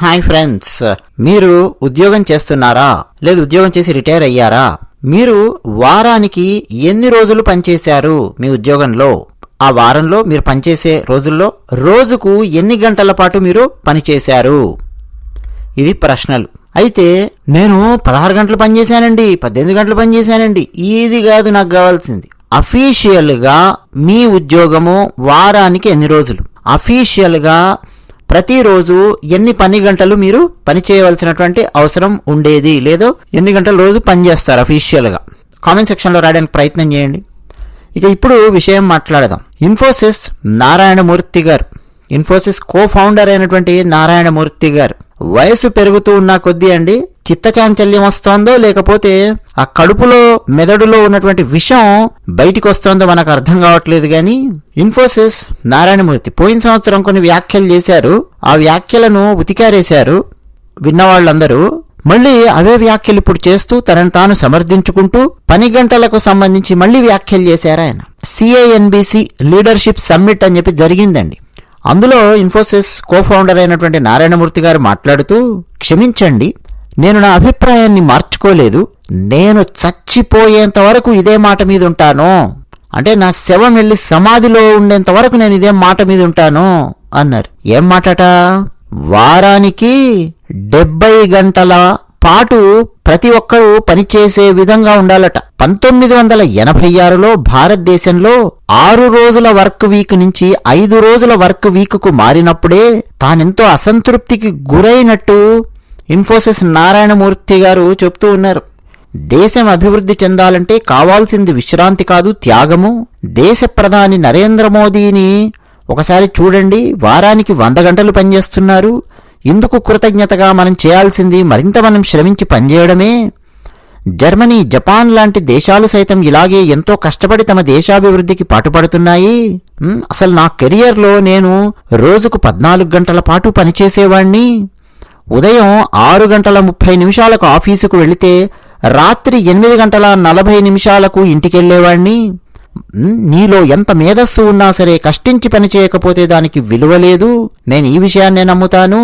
Hi friends, మీరు ఉద్యోగం చేస్తున్నారా? లేదు ఉద్యోగం చేసి రిటైర్ అయ్యారా? మీరు వారానికి ఎన్ని రోజులు పనిచేశారు మీ ఉద్యోగంలో? ఆ వారంలో మీరు పనిచేసే రోజుల్లో రోజుకు ఎన్ని గంటల పాటు మీరు పనిచేశారు? ఇది ప్రశ్నలు. అయితే నేను 16 గంటలు పనిచేశానండి, 18 గంటలు పనిచేశానండి, ఇది కాదు నాకు కావాల్సింది. అఫీషియల్గా మీ ఉద్యోగము వారానికి ఎన్ని రోజులు? అఫీషియల్గా ప్రతిరోజు ఎన్ని పని గంటలు మీరు పని చేయవలసినటువంటి అవసరం ఉండేది, లేదో ఎన్ని గంటలు రోజు పనిచేస్తారు అఫీషియల్గా? కామెంట్ సెక్షన్లో రాయడానికి ప్రయత్నం చేయండి. ఇక ఇప్పుడు విషయం మాట్లాడదాం. ఇన్ఫోసిస్ నారాయణమూర్తి గారు, ఇన్ఫోసిస్ కో ఫౌండర్ అయినటువంటి నారాయణమూర్తి గారు వయసు పెరుగుతూ ఉన్న కొద్దీ అండి, చిత్తచాంచల్యం వస్తోందో లేకపోతే ఆ కడుపులో మెదడులో ఉన్నటువంటి విషం బయటికి వస్తోందో మనకు అర్థం కావట్లేదు. కానీ ఇన్ఫోసిస్ నారాయణమూర్తి పోయిన సంవత్సరం కొన్ని వ్యాఖ్యలు చేశారు. ఆ వ్యాఖ్యలను ఉతికారేశారు విన్నవాళ్ళందరూ. మళ్ళీ అవే వ్యాఖ్యలు ఇప్పుడు చేస్తూ తనను తాను సమర్థించుకుంటూ పని గంటలకు సంబంధించి మళ్ళీ వ్యాఖ్యలు చేశారు ఆయన. CINBC లీడర్షిప్ సమ్మిట్ అని చెప్పి జరిగిందండి. అందులో ఇన్ఫోసిస్ కో ఫౌండర్ అయినటువంటి నారాయణమూర్తి గారు మాట్లాడుతూ, క్షమించండి, నేను నా అభిప్రాయాన్ని మార్చుకోలేదు, నేను చచ్చిపోయేంత వరకు ఇదే మాట మీద ఉంటాను, అంటే నా శవం వెళ్ళి సమాధిలో ఉండేంత వరకు నేను ఇదే మాట మీద ఉంటాను అన్నారు. ఏం మాటట? వారానికి 70 గంటల పాటు ప్రతి ఒక్కరూ పనిచేసే విధంగా ఉండాలట. 1986లో భారతదేశంలో 6 రోజుల వర్క్ వీక్ నుంచి 5 రోజుల వర్క్ వీక్ కు మారినప్పుడే తానెంతో అసంతృప్తికి గురైనట్టు ఇన్ఫోసిస్ నారాయణమూర్తి గారు చెప్తూ ఉన్నారు. దేశం అభివృద్ధి చెందాలంటే కావాల్సింది విశ్రాంతి కాదు, త్యాగము. దేశ ప్రధాని నరేంద్ర మోదీని ఒకసారి చూడండి, వారానికి 100 గంటలు పనిచేస్తున్నారు. ఇందుకు కృతజ్ఞతగా మనం చేయాల్సింది మరింత మనం శ్రమించి పనిచేయడమే. జర్మనీ, జపాన్ లాంటి దేశాలు సైతం ఇలాగే ఎంతో కష్టపడి తమ దేశాభివృద్ధికి పాటుపడుతున్నాయి. అసలు నా కెరియర్లో నేను రోజుకు 14 గంటల పాటు పనిచేసేవాణ్ణి. ఉదయం 6 గంటల 30 నిమిషాలకు ఆఫీసుకు వెళితే రాత్రి 8 గంటల 40 నిమిషాలకు ఇంటికెళ్లేవాణ్ణి. నీలో ఎంత మేధస్సు ఉన్నా సరే కష్టించి పని చేయకపోతే దానికి విలువ లేదు. నేను ఈ విషయాన్నే నమ్ముతాను.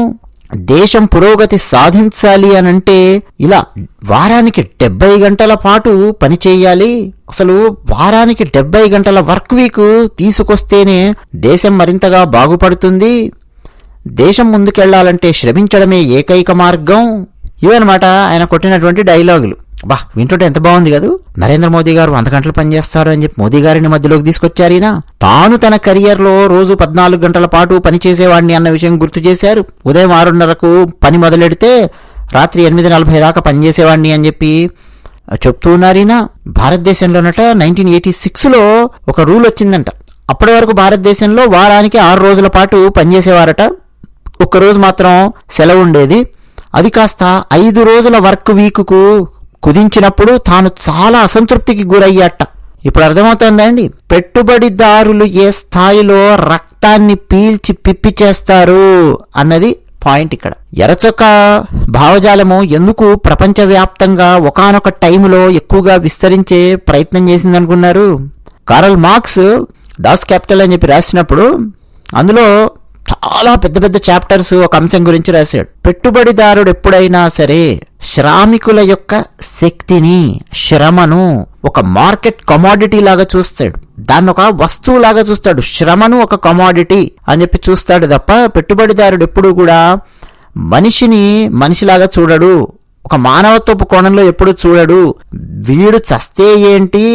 దేశం పురోగతి సాధించాలి అనంటే ఇలా వారానికి 70 గంటల పాటు పని చేయాలి. అసలు వారానికి 70 గంటల వర్క్ వీక్ తీసుకొస్తేనే దేశం మరింతగా బాగుపడుతుంది. దేశం ముందుకెళ్లాలంటే శ్రమించడమే ఏకైక మార్గం. ఇవన్నమాట ఆయన కొట్టినటువంటి డైలాగులు. వింటుంటే ఎంత బాగుంది కదా. నరేంద్ర మోదీ గారు 100 గంటలు పనిచేస్తారు అని చెప్పి మోదీ గారిని మధ్యలోకి తీసుకొచ్చారు. ఈయన తాను తన కెరియర్లో రోజు 14 గంటల పాటు పనిచేసేవాడిని అన్న విషయం గుర్తు చేశారు. ఉదయం 6:30కు పని మొదలెడితే రాత్రి 8:40 దాకా పనిచేసేవాడిని అని చెప్పి చెప్తూ ఉన్నారు. ఈయన భారతదేశంలోనట 1986లో ఒక రూల్ వచ్చిందంట. అప్పటి వరకు భారతదేశంలో వారానికి 6 రోజుల పాటు పనిచేసేవారట. ఒక్కరోజు మాత్రం సెలవు ఉండేది. అది కాస్త 5 రోజుల వర్క్ వీక్కు కుదించినప్పుడు తాను చాలా అసంతృప్తికి గురయ్యాట. ఇప్పుడు అర్థమవుతోందా అండి? పెట్టుబడిదారులు ఏ స్థాయిలో రక్తాన్ని పీల్చి పిప్పి చేస్తారు అన్నది పాయింట్ ఇక్కడ. ఎర్రచొక్క భావజాలము ఎందుకు ప్రపంచవ్యాప్తంగా ఒకానొక టైములో ఎక్కువగా విస్తరించే ప్రయత్నం చేసిందనుకున్నారు? కార్ల్ మార్క్స్ దాస్ క్యాపిటల్ అని చెప్పి రాసినప్పుడు అందులో చాలా పెద్ద పెద్ద చాప్టర్స్ ఒక అంశం గురించి రాశాడు. పెట్టుబడిదారుడు ఎప్పుడైనా సరే శ్రామికుల యొక్క శక్తిని, శ్రమను ఒక మార్కెట్ కమోడిటీ లాగా చూస్తాడు. దాన్ని ఒక వస్తువు లాగా చూస్తాడు. శ్రమను ఒక కమోడిటీ అని చెప్పి చూస్తాడు తప్ప పెట్టుబడిదారుడు ఎప్పుడు కూడా మనిషిని మనిషిలాగా చూడడు. ఒక మానవత్వపు కోణంలో ఎప్పుడు చూడడు. వీడు చస్తే ఏంటి,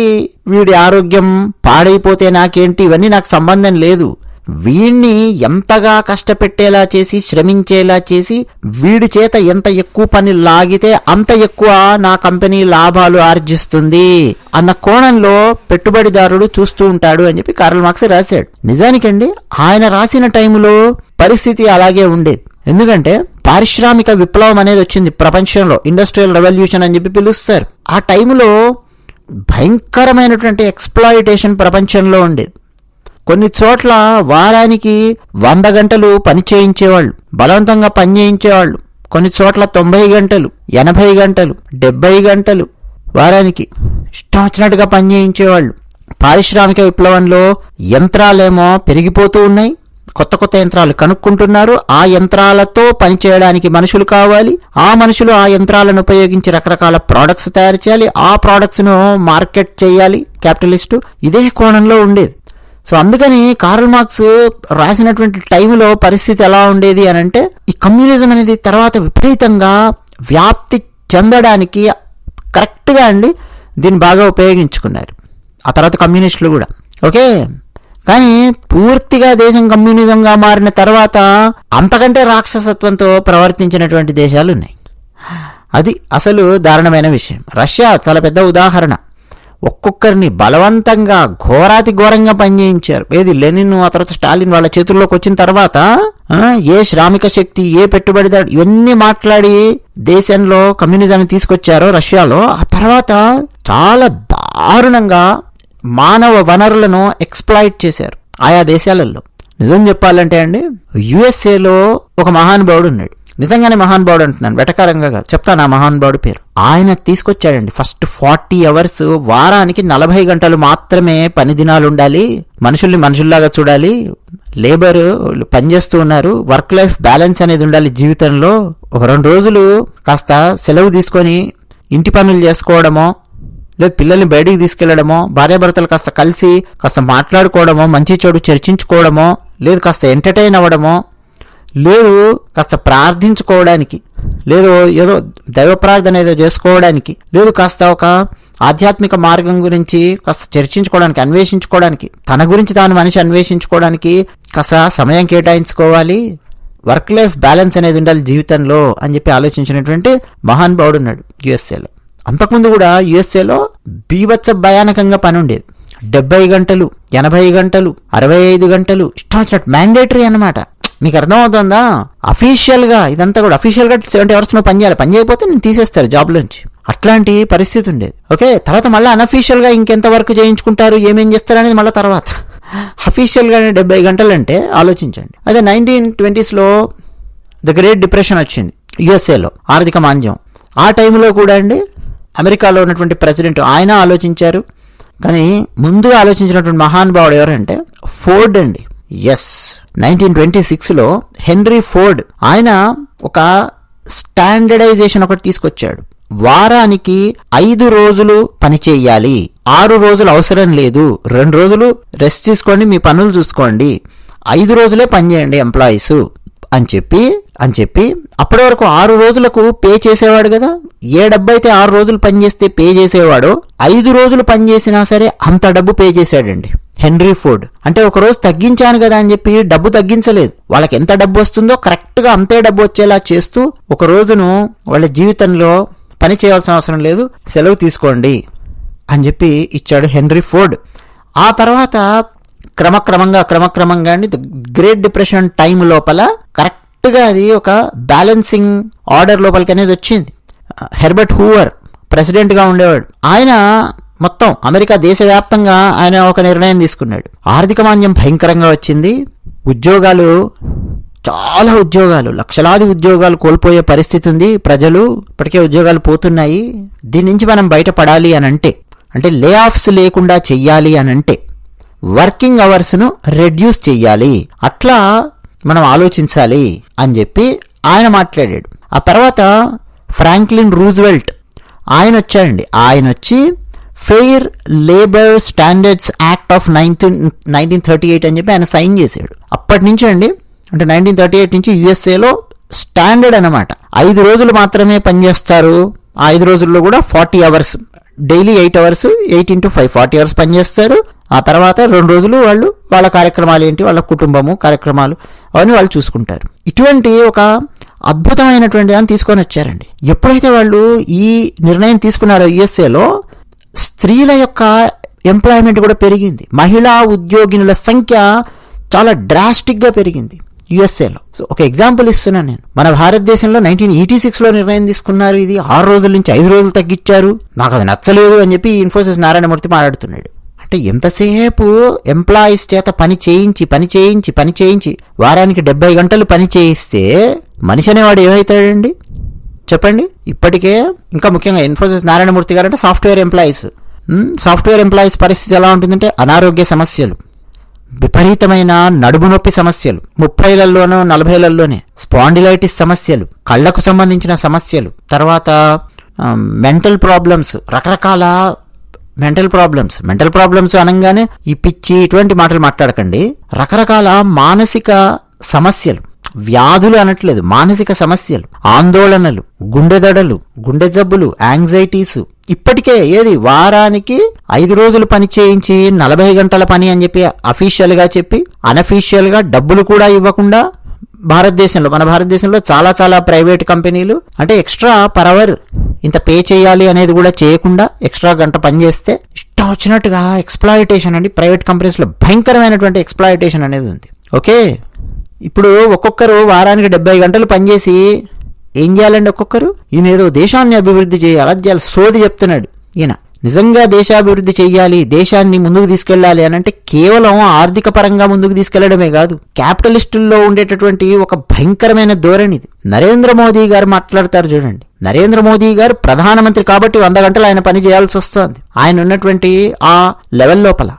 వీడి ఆరోగ్యం పాడైపోతే నాకేంటి, ఇవన్నీ నాకు సంబంధం లేదు. వీణ్ణి ఎంతగా కష్టపెట్టేలా చేసి, శ్రమించేలా చేసి, వీడి చేత ఎంత ఎక్కువ పని లాగితే అంత ఎక్కువ నా కంపెనీ లాభాలు ఆర్జిస్తుంది అన్న కోణంలో పెట్టుబడిదారుడు చూస్తూ ఉంటాడు అని చెప్పి కార్ల్ మార్క్స్ రాశాడు. నిజానికండి ఆయన రాసిన టైంలో పరిస్థితి అలాగే ఉండేది. ఎందుకంటే పారిశ్రామిక విప్లవం అనేది వచ్చింది ప్రపంచంలో. ఇండస్ట్రియల్ రెవల్యూషన్ అని చెప్పి పిలుస్తారు. ఆ టైంలో భయంకరమైనటువంటి ఎక్స్ప్లాయిటేషన్ ప్రపంచంలో ఉండేది. కొన్ని చోట్ల వారానికి 100 గంటలు పని చేయించేవాళ్ళు, బలవంతంగా పని చేయించేవాళ్ళు. కొన్ని చోట్ల 90 గంటలు, 80 గంటలు, 70 గంటలు వారానికి ఇష్టం వచ్చినట్టుగా పని చేయించేవాళ్ళు. పారిశ్రామిక విప్లవంలో యంత్రాలేమో పెరిగిపోతూ ఉన్నాయి, కొత్త కొత్త యంత్రాలు కనుక్కుంటున్నారు. ఆ యంత్రాలతో పనిచేయడానికి మనుషులు కావాలి. ఆ మనుషులు ఆ యంత్రాలను ఉపయోగించి రకరకాల ప్రోడక్ట్స్ తయారు చేయాలి. ఆ ప్రోడక్ట్స్ను మార్కెట్ చేయాలి క్యాపిటలిస్టు. ఇదే కోణంలో ఉండేది. సో అందుకని కార్ల్ మార్క్స్ రాసినటువంటి టైంలో పరిస్థితి ఎలా ఉండేది అని అంటే, ఈ కమ్యూనిజం అనేది తర్వాత విపరీతంగా వ్యాప్తి చెందడానికి కరెక్ట్గా దీన్ని బాగా ఉపయోగించుకున్నారు ఆ తర్వాత కమ్యూనిస్టులు కూడా. ఓకే, కానీ పూర్తిగా దేశం కమ్యూనిజంగా మారిన తర్వాత అంతకంటే రాక్షసత్వంతో ప్రవర్తించినటువంటి దేశాలు ఉన్నాయి. అది అసలు దారుణమైన విషయం. రష్యా చాలా పెద్ద ఉదాహరణ. ఒక్కొక్కరిని బలవంతంగా ఘోరాతి ఘోరంగా పనిచేయించారు. ఏది లెనిన్, ఆ తర్వాత స్టాలిన్ వాళ్ళ చేతుల్లోకి వచ్చిన తర్వాత ఏ శ్రామిక శక్తి, ఏ పెట్టుబడిదారు ఇవన్నీ మాట్లాడి దేశంలో కమ్యూనిజాన్ని తీసుకొచ్చారో రష్యాలో, ఆ తర్వాత చాలా దారుణంగా మానవ వనరులను ఎక్స్ప్లాయిట్ చేశారు ఆయా దేశాలలో. నిజం చెప్పాలంటే యుఎస్ఏలో ఒక మహానుభావుడు ఉన్నాడు. నిజంగానే మహానుభావుడు అంటున్నాను, వెటకారంగా కాదు, చెప్తాను ఆ మహానుభావుడు పేరు. ఆయన తీసుకొచ్చాడండి ఫస్ట్ 40 hours, వారానికి 40 గంటలు మాత్రమే పని దినాలు ఉండాలి, మనుషుల్ని మనుషుల్లాగా చూడాలి, లేబర్ పనిచేస్తూ ఉన్నారు, వర్క్ లైఫ్ బ్యాలెన్స్ అనేది ఉండాలి జీవితంలో. ఒక 2 రోజులు కాస్త సెలవు తీసుకొని ఇంటి పనులు చేసుకోవడమో, లేదు పిల్లల్ని బయటికి తీసుకెళ్లడమో, భార్యాభర్తలు కాస్త కలిసి కాస్త మాట్లాడుకోవడమో, మంచి చెడు చర్చించుకోవడమో, లేదు కాస్త ఎంటర్టైన్ అవ్వడమో, లేదు కాస్త ప్రార్థించుకోవడానికి, లేదు ఏదో దైవ ప్రార్థన ఏదో చేసుకోవడానికి, లేదు కాస్త ఒక ఆధ్యాత్మిక మార్గం గురించి కాస్త చర్చించుకోవడానికి, అన్వేషించుకోవడానికి, తన గురించి తాను మనిషి అన్వేషించుకోవడానికి కాస్త సమయం కేటాయించుకోవాలి, వర్క్ లైఫ్ బ్యాలెన్స్ అనేది ఉండాలి జీవితంలో అని చెప్పి ఆలోచించినటువంటి మహానుభావుడు ఉన్నాడు యుఎస్ఏలో. అంతకుముందు కూడా యుఎస్ఏలో బీభత్స భయానకంగా పని ఉండేది. 70 గంటలు, 80 గంటలు, 65 గంటలు ఇష్టం వచ్చినట్టు మ్యాండేటరీ అన్నమాట. మీకు అర్థమవుతుందా? అఫీషియల్గా ఇదంతా కూడా అఫీషియల్గా 70 hours పని చేయాలి, పని చేయకపోతే నేను తీసేస్తారు జాబ్ నుంచి. అట్లాంటి పరిస్థితి ఉండేది. ఓకే, తర్వాత మళ్ళీ అన్అఫీషియల్గా ఇంకెంత వర్క్ చేయించుకుంటారు, ఏమేం చేస్తారు అనేది మళ్ళీ తర్వాత. అఫీషియల్గానే 70 గంటలు అంటే ఆలోచించండి. అదే 1920s ద గ్రేట్ డిప్రెషన్ వచ్చింది యుఎస్ఏలో, ఆర్థిక మాంద్యం. ఆ టైంలో కూడా అమెరికాలో ఉన్నటువంటి ప్రెసిడెంట్ ఆయన ఆలోచించారు. కానీ ముందుగా ఆలోచించినటువంటి మహానుభావుడు ఎవరంటే ఫోర్డ్ అండి. ఎస్, 1926లో హెన్రీ ఫోర్డ్ ఆయన ఒక స్టాండర్డైజేషన్ ఒకటి తీసుకొచ్చాడు. వారానికి 5 రోజులు పని చేయాలి, 6 రోజులు అవసరం లేదు, 2 రోజులు రెస్ట్ తీసుకోండి, మీ పనులు చూసుకోండి, 5 రోజులే పని చేయండి ఎంప్లాయీస్ అని చెప్పి అప్పటి వరకు 6 రోజులకు పే చేసేవాడు కదా. ఏ డబ్బు అయితే 6 రోజులు పనిచేస్తే పే చేసేవాడో 5 రోజులు పనిచేసినా సరే అంత డబ్బు పే చేశాడండి హెన్రీ ఫోర్డ్. అంటే ఒక రోజు తగ్గించాను కదా అని చెప్పి డబ్బు తగ్గించలేదు, వాళ్ళకి ఎంత డబ్బు వస్తుందో కరెక్ట్గా అంతే డబ్బు వచ్చేలా చేస్తూ ఒక రోజును వాళ్ళ జీవితంలో పని చేయాల్సిన అవసరం లేదు, సెలవు తీసుకోండి అని చెప్పి ఇచ్చాడు హెన్రీ ఫోర్డ్. ఆ తర్వాత క్రమక్రమంగా గ్రేట్ డిప్రెషన్ టైం లోపల కరెక్ట్గా అది ఒక బ్యాలెన్సింగ్ ఆర్డర్ లోపలికి అనేది వచ్చింది. హెర్బర్ట్ హూవర్ ప్రెసిడెంట్గా ఉండేవాడు. ఆయన మొత్తం అమెరికా దేశవ్యాప్తంగా ఆయన ఒక నిర్ణయం తీసుకున్నాడు. ఆర్థిక మాంద్యం భయంకరంగా వచ్చింది, చాలా ఉద్యోగాలు, లక్షలాది ఉద్యోగాలు కోల్పోయే పరిస్థితి ఉంది, ప్రజలు ఇప్పటికే ఉద్యోగాలు పోతున్నాయి, దీని నుంచి మనం బయటపడాలి అని అంటే లే ఆఫ్స్ లేకుండా చెయ్యాలి అని అంటే వర్కింగ్ అవర్స్ను రెడ్యూస్ చెయ్యాలి, అట్లా మనం ఆలోచించాలి అని చెప్పి ఆయన మాట్లాడాడు. ఆ తర్వాత ఫ్రాంక్లిన్ రూజ్వెల్ట్ ఆయన వచ్చాడండి. ఆయన వచ్చి fair labour standards act of 1938 అని చెప్పి ఆయన సైన్ చేశాడు. అప్పటి నుంచి అంటే 1938 నుంచి యుఎస్ఏలో స్టాండర్డ్ అనమాట 5 రోజులు మాత్రమే పనిచేస్తారు. ఆ 5 రోజుల్లో కూడా 40 hours, daily 8 hours, 8 into 5 40 hours పనిచేస్తారు. ఆ తర్వాత 2 రోజులు వాళ్ళు వాళ్ళ కార్యక్రమాలు ఏంటి, వాళ్ళ కుటుంబము కార్యక్రమాలు అవన్నీ వాళ్ళు చూసుకుంటారు. ఇటువంటి ఒక అద్భుతమైనటువంటి దాన్ని తీసుకొని వచ్చారండి. ఎప్పుడైతే వాళ్ళు ఈ నిర్ణయం తీసుకున్నారో యుఎస్ఏలో స్త్రీల యొక్క ఎంప్లాయ్మెంట్ కూడా పెరిగింది, మహిళా ఉద్యోగినుల సంఖ్య చాలా డ్రాస్టిక్గా పెరిగింది యుఎస్ఏలో. సో ఒక ఎగ్జాంపుల్ ఇస్తున్నాను నేను. మన భారతదేశంలో 1986లో నిర్ణయం తీసుకున్నారు, ఇది 6 రోజుల నుంచి 5 రోజులు తగ్గించారు, నాకు అది నచ్చలేదు అని చెప్పి ఇన్ఫోసిస్ నారాయణమూర్తి మాట్లాడుతున్నాడు. అంటే ఎంతసేపు ఎంప్లాయీస్ చేత పని చేయించి వారానికి 70 గంటలు పని చేయిస్తే మనిషి అనేవాడు ఏమవుతాడండి చెప్పండి. ఇప్పటికే ఇంకా ముఖ్యంగా ఇన్ఫోసిస్ నారాయణమూర్తి గారు అంటే సాఫ్ట్వేర్ ఎంప్లాయీస్ పరిస్థితి ఎలా ఉంటుందంటే అనారోగ్య సమస్యలు, విపరీతమైన నడుము నొప్పి సమస్యలు, 30లలోనో 40లలోనే స్పాండిలైటిస్ సమస్యలు, కళ్లకు సంబంధించిన సమస్యలు, తర్వాత మెంటల్ ప్రాబ్లమ్స్, రకరకాల మెంటల్ ప్రాబ్లమ్స్ అనగానే ఈ పిచ్చి ఇటువంటి మాటలు మాట్లాడకండి. రకరకాల మానసిక సమస్యలు, వ్యాధులు అనట్లేదు, మానసిక సమస్యలు, ఆందోళనలు, గుండెదడలు, గుండె జబ్బులు, యాంగ్జైటీస్. ఇప్పటికే వారానికి 5 రోజులు పని చేయించి 40 గంటల పని అని చెప్పి అఫీషియల్ గా చెప్పి అనఫీషియల్ గా డబ్బులు కూడా ఇవ్వకుండా మన భారతదేశంలో చాలా చాలా ప్రైవేట్ కంపెనీలు అంటే ఎక్స్ట్రా పర్ అవర్ ఇంత పే చేయాలి అనేది కూడా చేయకుండా ఎక్స్ట్రా గంట పని చేస్తే ఇష్టం వచ్చినట్టుగా ఎక్స్ప్లాయిటేషన్ అండి. ప్రైవేట్ కంపెనీస్ లో భయంకరమైనటువంటి ఎక్స్ప్లాయిటేషన్ అనేది ఉంది. ఓకే, ఇప్పుడు ఒక్కొక్కరు వారానికి 70 గంటలు పనిచేసి ఏం చేయాలండి? ఒక్కొక్కరు ఈయన ఏదో దేశాన్ని అభివృద్ధి చేయాలి, అది చేయాలి, సోది చెప్తున్నాడు ఈయన. నిజంగా దేశాభివృద్ధి చెయ్యాలి, దేశాన్ని ముందుకు తీసుకెళ్లాలి అని అంటే కేవలం ఆర్థిక పరంగా ముందుకు తీసుకెళ్లడమే కాదు, క్యాపిటలిస్టుల్లో ఉండేటటువంటి ఒక భయంకరమైన ధోరణిది. నరేంద్ర మోదీ గారు మాట్లాడతారు చూడండి. నరేంద్ర మోదీ గారు ప్రధానమంత్రి కాబట్టి 100 గంటలు ఆయన పని చేయాల్సి వస్తుంది. ఆయన ఉన్నటువంటి ఆ లెవెల్ లోపల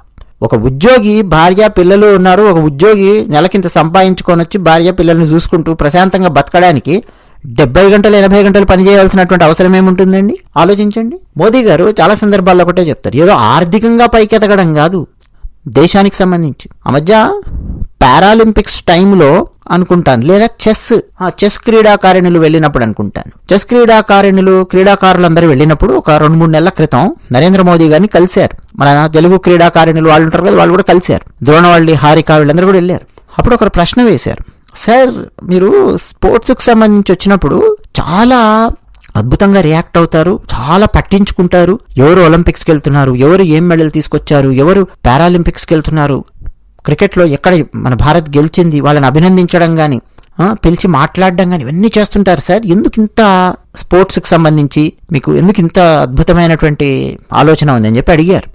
ఒక ఉద్యోగి భార్య పిల్లలు ఉన్నారు. ఒక ఉద్యోగి నెలకింత సంపాదించుకొని వచ్చి భార్య పిల్లల్ని చూసుకుంటూ ప్రశాంతంగా బతకడానికి 70 గంటలు 80 గంటలు పనిచేయాల్సినటువంటి అవసరం ఏముంటుందండి? ఆలోచించండి. మోదీ గారు చాలా సందర్భాల్లో ఒకటే చెప్తారు, ఏదో ఆర్థికంగా పైకెతకడం కాదు, దేశానికి సంబంధించి. ఆ మధ్య పారాలింపిక్స్ టైంలో అనుకుంటాను, లేదా చెస్ క్రీడాకారిణులు వెళ్ళినప్పుడు అనుకుంటాను, క్రీడాకారులందరూ వెళ్ళినప్పుడు ఒక 2-3 నెలల క్రితం నరేంద్ర మోదీ గారిని కలిశారు. మన తెలుగు క్రీడాకారిణులు వాళ్ళు ఉంటారు కదా, వాళ్ళు కూడా కలిశారు. ద్రోణవల్లి, హారిక వీళ్ళందరూ కూడా వెళ్ళారు. అప్పుడు ఒక ప్రశ్న వేశారు, సార్ మీరు స్పోర్ట్స్కి సంబంధించి వచ్చినప్పుడు చాలా అద్భుతంగా రియాక్ట్ అవుతారు, చాలా పట్టించుకుంటారు, ఎవరు ఒలింపిక్స్కి వెళ్తున్నారు, ఎవరు ఏం మెడల్ తీసుకొచ్చారు, ఎవరు పారాలింపిక్స్కి వెళ్తున్నారు, క్రికెట్లో ఎక్కడ మన భారత్ గెలిచింది వాళ్ళని అభినందించడం కానీ పిలిచి మాట్లాడడం కానీ ఇవన్నీ చేస్తుంటారు సార్, ఎందుకు ఇంత స్పోర్ట్స్కి సంబంధించి మీకు ఎందుకు ఇంత అద్భుతమైనటువంటి ఆలోచన ఉంది అని చెప్పి అడిగారు.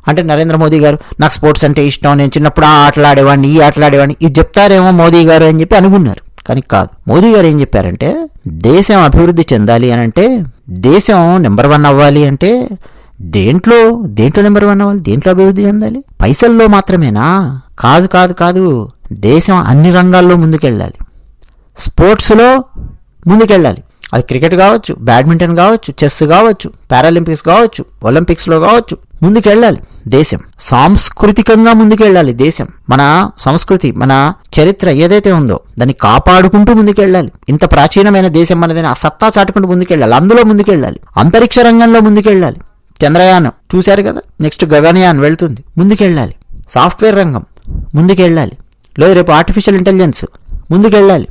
అంటే నరేంద్ర మోదీ గారు నాకు స్పోర్ట్స్ అంటే ఇష్టం, నేను చిన్నప్పుడు ఆ ఆటలాడేవాడిని, ఈ ఆటలాడేవాడిని, ఇది చెప్తారేమో మోదీ గారు అని చెప్పి అనుకున్నారు. కానీ కాదు. మోదీ గారు ఏం చెప్పారంటే దేశం అభివృద్ధి చెందాలి అని అంటే, దేశం నెంబర్ 1 అవ్వాలి అంటే దేంట్లో నెంబర్ 1 అవ్వాలి, దేంట్లో అభివృద్ధి చెందాలి? పైసల్లో మాత్రమేనా? కాదు. దేశం అన్ని రంగాల్లో ముందుకెళ్ళాలి, స్పోర్ట్స్లో ముందుకెళ్ళాలి. అది క్రికెట్ కావచ్చు, బ్యాడ్మింటన్ కావచ్చు, చెస్ కావచ్చు, పారాలింపిక్స్ కావచ్చు, ఒలింపిక్స్లో కావచ్చు, ముందుకెళ్ళాలి. దేశం సాంస్కృతికంగా ముందుకెళ్ళాలి. దేశం మన సంస్కృతి, మన చరిత్ర ఏదైతే ఉందో దాన్ని కాపాడుకుంటూ ముందుకెళ్ళాలి. ఇంత ప్రాచీనమైన దేశం మనదని ఆ సత్తా చాటుకుంటూ ముందుకెళ్ళాలి, అందులో ముందుకెళ్ళాలి. అంతరిక్ష రంగంలో ముందుకెళ్ళాలి. చంద్రయానం చూశారు కదా, నెక్స్ట్ గగనయాన్ వెళ్తుంది, ముందుకెళ్ళాలి. సాఫ్ట్వేర్ రంగం ముందుకెళ్ళాలి, లేదు రేపు ఆర్టిఫిషియల్ ఇంటెలిజెన్స్ ముందుకెళ్ళాలి.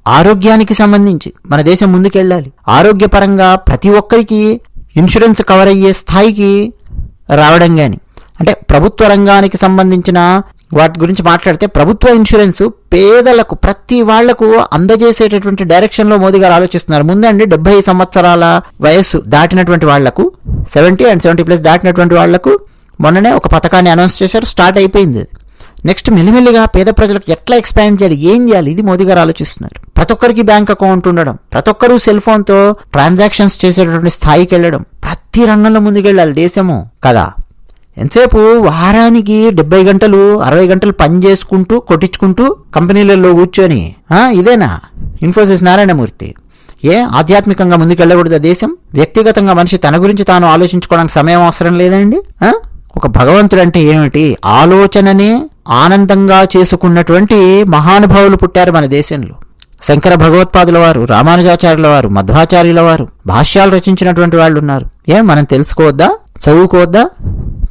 ఆరోగ్యానికి సంబంధించి మన దేశం ముందుకెళ్ళాలి. ఆరోగ్యపరంగా ప్రతి ఒక్కరికి ఇన్సూరెన్స్ కవర్ అయ్యే స్థాయికి రావడం కానీ, అంటే ప్రభుత్వ రంగానికి సంబంధించిన వాటి గురించి మాట్లాడితే ప్రభుత్వ ఇన్సూరెన్స్ పేదలకు ప్రతి వాళ్లకు అందజేసేటటువంటి డైరెక్షన్లో మోదీ గారు ఆలోచిస్తున్నారు. ముందండి 70 సంవత్సరాల వయస్సు దాటినటువంటి వాళ్లకు, 70 and 70+ దాటినటువంటి వాళ్లకు మొన్ననే ఒక పథకాన్ని అనౌన్స్ చేశారు, స్టార్ట్ అయిపోయింది. నెక్స్ట్ మెల్లిమెల్లిగా పేద ప్రజలకు ఎట్లా ఎక్స్పాండ్ చేయాలి, ఏం చేయాలి, ఇది మోదీ గారు ఆలోచిస్తున్నారు. ప్రతి ఒక్కరికి బ్యాంక్ అకౌంట్ ఉండడం, ప్రతి ఒక్కరూ సెల్ ఫోన్తో ట్రాన్సాక్షన్స్ చేసేటటువంటి స్థాయికి వెళ్ళడం, ప్రతి రంగంలో ముందుకెళ్ళాలి దేశము కదా. ఎంతసేపు వారానికి 70 గంటలు 60 గంటలు పని చేసుకుంటూ కొట్టించుకుంటూ కంపెనీలలో కూర్చొని ఇదేనా ఇన్ఫోసిస్ నారాయణమూర్తి? ఆధ్యాత్మికంగా ముందుకెళ్ళకూడదు దేశం? వ్యక్తిగతంగా మనిషి తన గురించి తాను ఆలోచించుకోవడానికి సమయం అవసరం లేదండి? ఒక భగవంతుడు అంటే ఏమిటి? ఆలోచననే ఆనందంగా చేసుకున్నటువంటి మహానుభావులు పుట్టారు మన దేశంలో. శంకర భగవత్పాదుల వారు, రామానుజాచార్యుల వారు, మధ్వాచార్యుల వారు భాష్యాలు రచించినటువంటి వాళ్ళు ఉన్నారు. మనం తెలుసుకోవద్దా, చదువుకోవద్దా?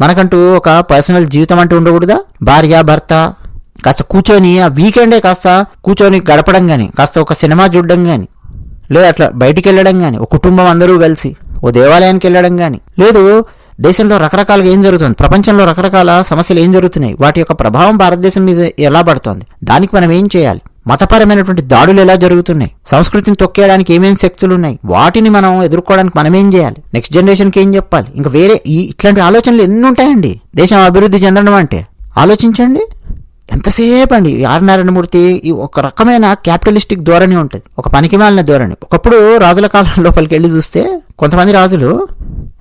మనకంటూ ఒక పర్సనల్ జీవితం అంటూ ఉండకూడదా? భార్య భర్త కాస్త కూర్చొని ఆ వీకెండే కాస్త కూర్చొని గడపడం కానీ, కాస్త ఒక సినిమా చూడడం కానీ, లేదు అట్లా బయటికి వెళ్ళడం కానీ, ఒక కుటుంబం అందరూ కలిసి ఓ దేవాలయానికి వెళ్ళడం కానీ, లేదు దేశంలో రకరకాలుగా ఏం జరుగుతుంది, ప్రపంచంలో రకరకాల సమస్యలు ఏం జరుగుతున్నాయి, వాటి యొక్క ప్రభావం భారతదేశం మీద ఎలా పడుతోంది, దానికి మనం ఏం చేయాలి, మతపరమైనటువంటి దాడులు ఎలా జరుగుతున్నాయి, సంస్కృతిని తొక్కేయడానికి ఏమేమి శక్తులు ఉన్నాయి, వాటిని మనం ఎదుర్కోవడానికి మనం ఏం చేయాలి, నెక్స్ట్ జనరేషన్కి ఏం చెప్పాలి, ఇంకా వేరే ఇట్లాంటి ఆలోచనలు ఎన్ని ఉంటాయండి దేశం అభివృద్ధి చెందడం అంటే. ఆలోచించండి ఎంతసేపు అండి. ఆర్ నారాయణమూర్తి ఒక రకమైన క్యాపిటలిస్టిక్ ధోరణి ఉంటుంది, ఒక పనికిమాలిన ధోరణి. ఒకప్పుడు రాజుల కాలం లోపలికి వెళ్ళి చూస్తే కొంతమంది రాజులు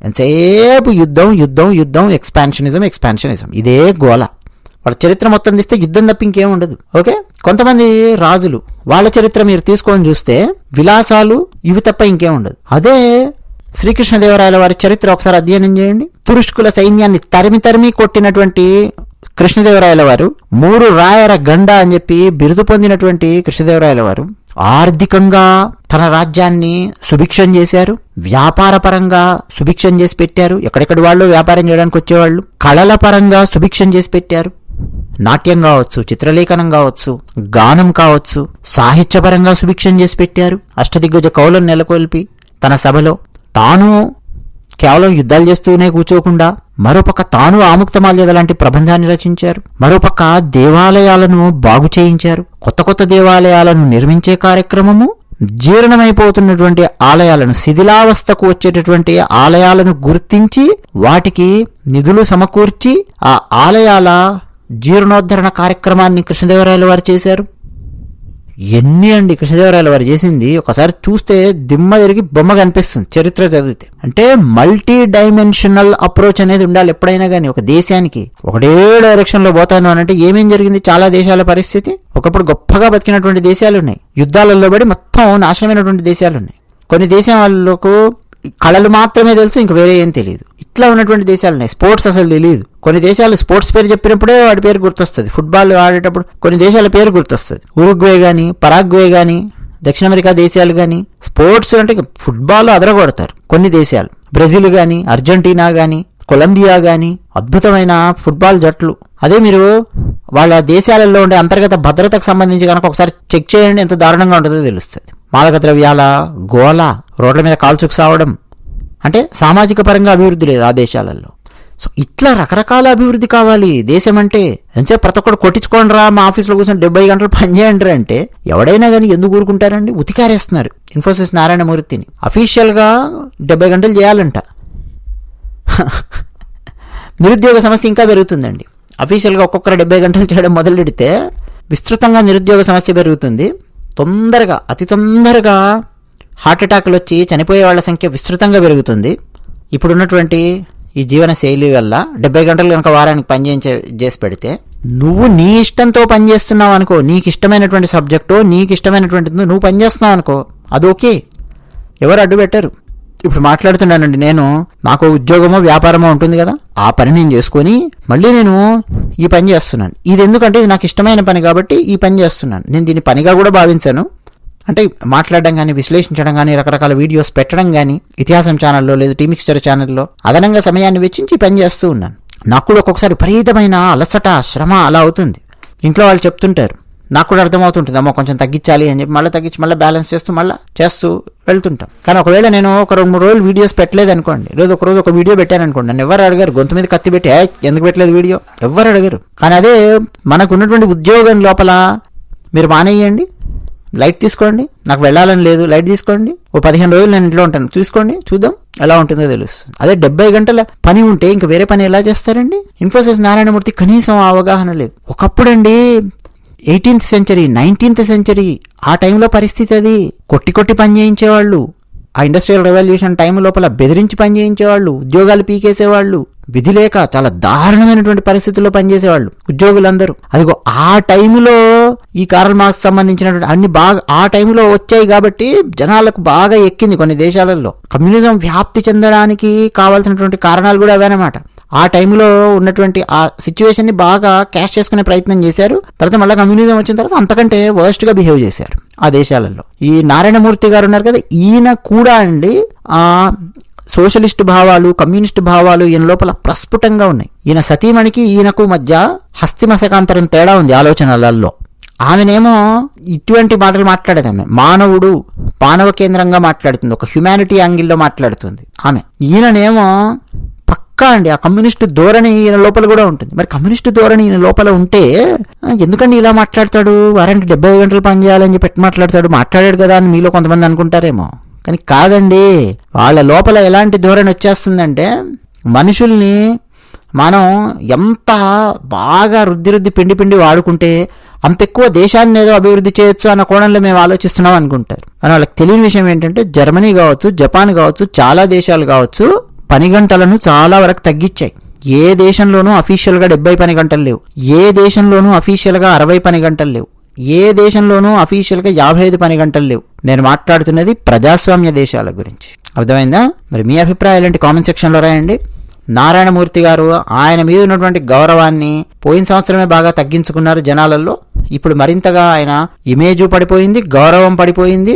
ఎంతసేపు యుద్ధం, ఎక్స్పాన్షనిజం, ఇదే గోల. వాళ్ళ చరిత్ర మొత్తం తీస్తే యుద్ధం తప్ప ఇంకేం ఉండదు. ఓకే, కొంతమంది రాజులు వాళ్ళ చరిత్ర మీరు తీసుకొని చూస్తే విలాసాలు ఇవి తప్ప ఇంకేం ఉండదు. అదే శ్రీకృష్ణదేవరాయల వారి చరిత్ర ఒకసారి అధ్యయనం చేయండి. తురుష్కుల సైన్యాన్ని తరిమి కొట్టినటువంటి కృష్ణదేవరాయల వారు, 3 రాయర గండ అని చెప్పి బిరుదు పొందినటువంటి కృష్ణదేవరాయల వారు ఆర్థికంగా తన రాజ్యాన్ని సుభిక్షం చేశారు, వ్యాపార పరంగా సుభిక్షం చేసి పెట్టారు. ఎక్కడెక్కడి వాళ్ళు వ్యాపారం చేయడానికి వచ్చేవాళ్ళు. కళల పరంగా సుభిక్షం చేసి పెట్టారు. నాట్యం కావచ్చు, చిత్రలేఖనం కావచ్చు, గానం కావచ్చు, సాహిత్యపరంగా సుభిక్షం చేసి పెట్టారు. అష్టదిగ్గజ కవులను నెలకొల్పి తన సభలో తాను కేవలం యుద్ధాలు చేస్తూనే కూర్చోకుండా మరోపక్క తాను ఆముక్తమాల్యద లాంటి ప్రబంధాన్ని రచించారు. మరోపక్క దేవాలయాలను బాగు చేయించారు. కొత్త దేవాలయాలను నిర్మించే కార్యక్రమము, జీర్ణమైపోతున్నటువంటి ఆలయాలను, శిథిలావస్థకు వచ్చేటటువంటి ఆలయాలను గుర్తించి వాటికి నిధులు సమకూర్చి ఆ ఆలయాల జీర్ణోద్ధరణ కార్యక్రమాన్ని కృష్ణదేవరాయల వారు చేశారు. ఎన్ని అండి కృష్ణదేవరాయల వారు చేసింది. ఒకసారి చూస్తే దిమ్మ తిరిగి బొమ్మ కనిపిస్తుంది చరిత్ర చదివితే. అంటే మల్టీ డైమెన్షనల్ అప్రోచ్ అనేది ఉండాలి ఎప్పుడైనా కానీ. ఒక దేశానికి ఒకటే డైరెక్షన్ లో పోతాను అనంటే ఏమేం జరిగింది చాలా దేశాల పరిస్థితి. ఒకప్పుడు గొప్పగా బతికినటువంటి దేశాలు ఉన్నాయి, యుద్ధాలలో పడి మొత్తం నాశనమైనటువంటి దేశాలు ఉన్నాయి. కొన్ని దేశం వాళ్ళకు కళలు మాత్రమే తెలుసు, ఇంక వేరే ఏం తెలియదు. ఇట్లా ఉన్నటువంటి దేశాలు ఉన్నాయి. స్పోర్ట్స్ అసలు తెలియదు. కొన్ని దేశాలు స్పోర్ట్స్ పేరు చెప్పినప్పుడే వాడి పేరు గుర్తొస్తుంది. ఫుట్బాల్ ఆడేటప్పుడు కొన్ని దేశాల పేరు గుర్తొస్తుంది. ఉరుగ్వే గానీ, పరాగ్వే గానీ, దక్షిణ అమెరికా దేశాలు గానీ స్పోర్ట్స్ అంటే ఫుట్బాల్ అదరగొడతారు. కొన్ని దేశాలు బ్రెజిల్ గానీ, అర్జెంటీనా గానీ, కొలంబియా గానీ అద్భుతమైన ఫుట్బాల్ జట్లు. అదే మీరు వాళ్ళ దేశాలలో ఉండే అంతర్గత భద్రతకు సంబంధించి కనుక ఒకసారి చెక్ చేయండి, ఎంత దారుణంగా ఉంటుందో తెలుస్తుంది. మాదక ద్రవ్యాల గోల, రోడ్ల మీద కాల్చుకు సావడం, అంటే సామాజిక పరంగా అభివృద్ధి లేదు ఆ దేశాలలో. సో ఇట్లా రకరకాల అభివృద్ధి కావాలి దేశం అంటే. ఎంచే ప్రతి ఒక్కరు కొట్టించుకోండి రా, మా ఆఫీస్లో కూర్చొని 70 గంటలు పనిచేయండి అంటే ఎవడైనా కానీ ఎందుకు ఊరుకుంటారండి? ఉతికారేస్తున్నారు ఇన్ఫోసిస్ నారాయణమూర్తిని. అఫీషియల్గా 70 గంటలు చేయాలంట. నిరుద్యోగ సమస్య ఇంకా పెరుగుతుందండి. అఫీషియల్గా ఒక్కొక్కరు 70 గంటలు చేయడం మొదలెడితే విస్తృతంగా నిరుద్యోగ సమస్య పెరుగుతుంది. తొందరగా, అతి తొందరగా హార్ట్ అటాక్లు వచ్చి చనిపోయే వాళ్ళ సంఖ్య విస్తృతంగా పెరుగుతుంది. ఇప్పుడున్నటువంటి ఈ జీవన శైలి వల్ల 70 గంటలు కనుక వారానికి చేసి పెడితే నువ్వు నీ ఇష్టంతో పనిచేస్తున్నావు అనుకో, నీకు ఇష్టమైనటువంటి సబ్జెక్టు, నీకు ఇష్టమైనటువంటిది నువ్వు పనిచేస్తున్నావు అనుకో, అది ఓకే, ఎవరు అడ్డు పెట్టరు. ఇప్పుడు మాట్లాడుతున్నానండి నేను, నాకు ఉద్యోగమో వ్యాపారమో ఉంటుంది కదా, ఆ పని నేను చేసుకొని మళ్ళీ నేను ఈ పని చేస్తున్నాను. ఇది ఎందుకంటే ఇది నాకు ఇష్టమైన పని కాబట్టి ఈ పని చేస్తున్నాను. నేను దీన్ని పనిగా కూడా భావించాను. అంటే మాట్లాడడం కానీ, విశ్లేషించడం కానీ, రకరకాల వీడియోస్ పెట్టడం కానీ, ఇతిహాసం ఛానల్లో లేదు టీమిక్స్చర్ ఛానల్లో అదనంగా సమయాన్ని వెచ్చించి పని చేస్తూ ఉన్నాను. నాకు కూడా ఒక్కొక్కసారి విపరీతమైన అలసట, శ్రమ అలా అవుతుంది. ఇంట్లో వాళ్ళు చెప్తుంటారు, నాకు కూడా అర్థమవుతుంటుంది, అమ్మో కొంచెం తగ్గించాలి అని చెప్పి మళ్ళీ తగ్గించి మళ్ళీ బ్యాలెన్స్ చేస్తూ వెళ్తుంటాం. కానీ ఒకవేళ నేను ఒక 2-3 రోజులు వీడియోస్ పెట్టలేదు అనుకోండి, లేదు ఒక రోజు ఒక వీడియో పెట్టాను అనుకోండి, నన్ను ఎవరు అడిగారు? గొంతు మీద కత్తి పెట్టి ఎందుకు పెట్టలేదు వీడియో ఎవరు అడిగారు? కానీ అదే మనకు ఉన్నటువంటి ఉద్యోగం లోపల మీరు మానేయండి, లైట్ తీసుకోండి, నాకు వెళ్ళాలని లేదు, లైట్ తీసుకోండి, ఓ 15 రోజులు నేను ఇంట్లో ఉంటాను, చూసుకోండి, చూద్దాం ఎలా ఉంటుందో తెలుస్తుంది. అదే 70 గంటల పని ఉంటే ఇంకా వేరే పని ఎలా చేస్తారండి? ఇన్ఫోసిస్ నారాయణమూర్తి కనీసం అవగాహన లేదు. ఒకప్పుడండి 18th సెంచరీ 19th సెంచరీ ఆ టైంలో పరిస్థితి అది. కొట్టి పని చేయించేవాళ్ళు. ఆ ఇండస్ట్రియల్ రెవల్యూషన్ టైం లోపల బెదిరించి పని చేయించేవాళ్ళు, ఉద్యోగాలు పీకేసేవాళ్ళు, విధి లేక చాలా దారుణమైనటువంటి పరిస్థితుల్లో పనిచేసేవాళ్ళు ఉద్యోగులందరూ. అదిగో ఆ టైంలో ఈ కార్ల్ మార్క్స్ సంబంధించినటువంటి అన్ని బాగా ఆ టైంలో వచ్చాయి కాబట్టి జనాలకు బాగా ఎక్కింది. కొన్ని దేశాలలో కమ్యూనిజం వ్యాప్తి చెందడానికి కావాల్సినటువంటి కారణాలు కూడా అవేనమాట. ఆ టైంలో ఉన్నటువంటి ఆ సిచ్యువేషన్ ని బాగా క్యాష్ చేసుకునే ప్రయత్నం చేశారు. తర్వాత మళ్ళీ కమ్యూనిజం వచ్చిన తర్వాత అంతకంటే వర్స్ట్ గా బిహేవ్ చేశారు ఆ దేశాలలో. ఈ నారాయణమూర్తి గారు ఉన్నారు కదా, ఈయన కూడా అండి ఆ సోషలిస్ట్ భావాలు, కమ్యూనిస్ట్ భావాలు ఈయన లోపల ప్రస్ఫుటంగా ఉన్నాయి. ఈయన సతీమణికి ఈయనకు మధ్య హస్తిమశకాంతరం తేడా ఉంది ఆలోచనలలో. ఆమెనేమో ఇటువంటి మాటలు మాట్లాడేది, ఆమె మానవుడు మానవ కేంద్రంగా మాట్లాడుతుంది, ఒక హ్యుమానిటీ యాంగిల్లో మాట్లాడుతుంది ఆమె. ఈయననేమో పక్కా అండి ఆ కమ్యూనిస్టు ధోరణి ఈయన లోపల కూడా ఉంటుంది. మరి కమ్యూనిస్టు ధోరణి ఈయన లోపల ఉంటే ఎందుకండి ఇలా మాట్లాడతాడు, వారానికి 70 గంటలు పని చేయాలని చెప్పి మాట్లాడాడు కదా అని మీలో కొంతమంది అనుకుంటారేమో. కానీ కాదండి, వాళ్ళ లోపల ఎలాంటి ధోరణి వచ్చేస్తుందంటే మనుషుల్ని మనం ఎంత బాగా రుద్ది పిండి వాడుకుంటే అంత ఎక్కువ దేశాన్ని ఏదో అభివృద్ధి చేయొచ్చు అన్న కోణంలో మేము ఆలోచిస్తున్నాం అనుకుంటారు. కానీ వాళ్ళకి తెలియని విషయం ఏంటంటే జర్మనీ కావచ్చు, జపాన్ కావచ్చు, చాలా దేశాలు కావచ్చు పని గంటలను చాలా వరకు తగ్గించాయి. ఏ దేశంలోనూ అఫీషియల్గా 70 పని గంటలు లేవు, ఏ దేశంలోనూ అఫీషియల్గా 60 పని గంటలు లేవు, ఏ దేశంలోనూ అఫీషియల్గా 55 పని గంటలు లేవు. నేను మాట్లాడుతున్నది ప్రజాస్వామ్య దేశాల గురించి. అర్థమైందా? మరి మీ అభిప్రాయాలు ఏంటి? కామెంట్ సెక్షన్లో రాయండి. నారాయణమూర్తి గారు ఆయన మీద ఉన్నటువంటి గౌరవాన్ని పోయిన సంవత్సరమే బాగా తగ్గించుకున్నారు జనాలలో. ఇప్పుడు మరింతగా ఆయన ఇమేజ్ పడిపోయింది, గౌరవం పడిపోయింది.